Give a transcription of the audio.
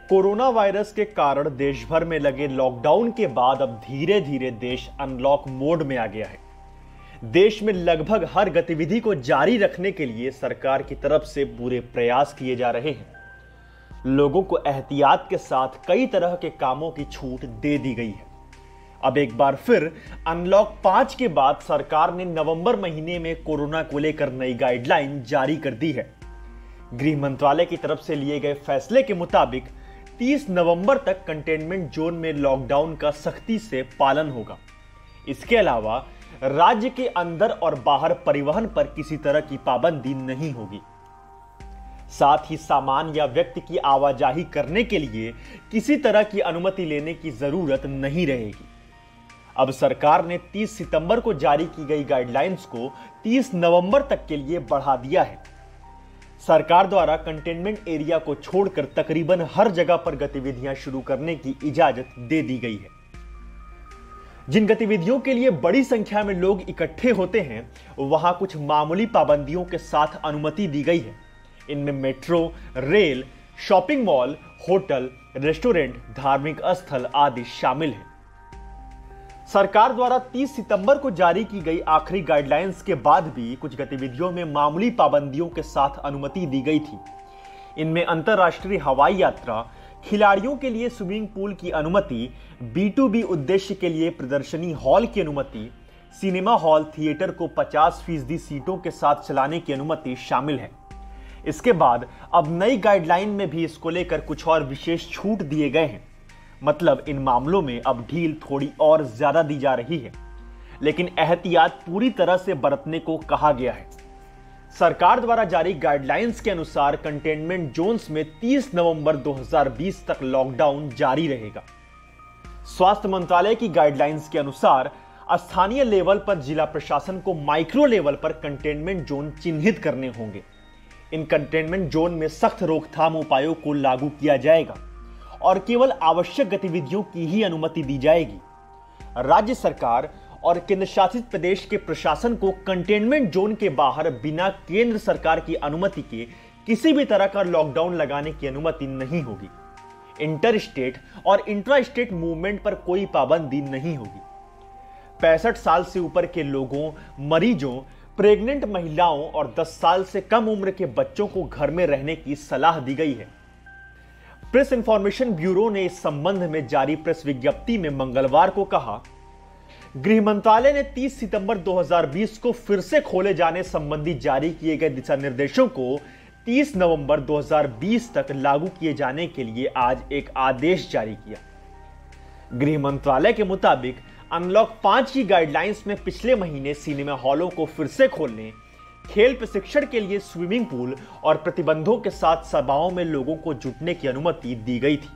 Corona virus के कारण देश भर में लगे लॉकडाउन के बाद अब धीरे धीरे देश अनलॉक मोड में आ गया है। देश में लगभग हर गतिविधि को जारी रखने के लिए सरकार की तरफ से पूरे प्रयास किए जा रहे हैं। लोगों को एहतियात के साथ कई तरह के कामों की छूट दे दी गई है। अब एक बार फिर अनलॉक 5 के बाद सरकार ने नवंबर महीने में कोरोना को लेकर नई गाइडलाइन जारी कर दी है। गृह मंत्रालय की तरफ से लिए गए फैसले के मुताबिक 30 नवंबर तक कंटेनमेंट जोन में लॉकडाउन का सख्ती से पालन होगा। इसके अलावा राज्य के अंदर और बाहर परिवहन पर किसी तरह की पाबंदी नहीं होगी। साथ ही सामान या व्यक्ति की आवाजाही करने के लिए किसी तरह की अनुमति लेने की जरूरत नहीं रहेगी। अब सरकार ने 30 सितंबर को जारी की गई गाइडलाइंस को 30 नवंबर तक के लिए बढ़ा दिया है। सरकार द्वारा कंटेनमेंट एरिया को छोड़कर तकरीबन हर जगह पर गतिविधियां शुरू करने की इजाजत दे दी गई है। जिन गतिविधियों के लिए बड़ी संख्या में लोग इकट्ठे होते हैं, वहां कुछ मामूली पाबंदियों के साथ अनुमति दी गई है। इनमें metro, rail, shopping mall, hotel, restaurant, धार्मिक स्थल आदि शामिल हैं। सरकार द्वारा 30 सितंबर को जारी की गई आखिरी गाइडलाइंस के बाद भी कुछ गतिविधियों में मामूली पाबंदियों के साथ अनुमति दी गई थी। इनमें अंतर्राष्ट्रीय हवाई यात्रा, खिलाड़ियों के लिए स्विमिंग पूल की अनुमति, B2B उद्देश्य के लिए प्रदर्शनी हॉल की अनुमति, सिनेमा हॉल, थिएटर को 50% सीटों के साथ चलाने की अनुमति शामिल है। इसके बाद अब नई गाइडलाइन में भी इसको लेकर कुछ और विशेष छूट दिए गए हैं। मतलब इन मामलों में अब ढील थोड़ी और ज्यादा दी जा रही है, लेकिन एहतियात पूरी तरह से बरतने को कहा गया है। सरकार द्वारा जारी गाइडलाइंस के अनुसार कंटेनमेंट जोन्स में 30 नवंबर 2020 तक लॉकडाउन जारी रहेगा। स्वास्थ्य मंत्रालय की गाइडलाइंस के अनुसार स्थानीय लेवल पर जिला प्रशासन को माइक्रो लेवल पर कंटेनमेंट जोन चिन्हित करने होंगे। इन कंटेनमेंट जोन में सख्त रोकथाम उपायों को लागू किया जाएगा और केवल आवश्यक गतिविधियों की ही अनुमति दी जाएगी। राज्य सरकार और केंद्र शासित प्रदेश के प्रशासन को कंटेनमेंट जोन के बाहर बिना केंद्र सरकार की अनुमति के किसी भी तरह का लॉकडाउन लगाने की अनुमति नहीं होगी। इंटर स्टेट और इंट्रा स्टेट मूवमेंट पर कोई पाबंदी नहीं होगी। 65 साल से ऊपर के लोगों, मरीजों, प्रेग्नेंट महिलाओं और 10 साल से कम उम्र के बच्चों को घर में रहने की सलाह दी गई है। प्रेस इंफॉर्मेशन ब्यूरो ने इस संबंध में जारी प्रेस विज्ञप्ति में मंगलवार को कहा, गृह मंत्रालय ने 30 सितंबर 2020 को फिर से खोले जाने संबंधी जारी किए गए दिशा निर्देशों को 30 नवंबर 2020 तक लागू किए जाने के लिए आज एक आदेश जारी किया। गृह मंत्रालय के मुताबिक अनलॉक 5 की गाइडलाइंस में पिछले महीने सिनेमा हॉलों को फिर से खोलने, खेल प्रशिक्षण के लिए स्विमिंग पूल और प्रतिबंधों के साथ सभाओं में लोगों को जुटने की अनुमति दी गई थी।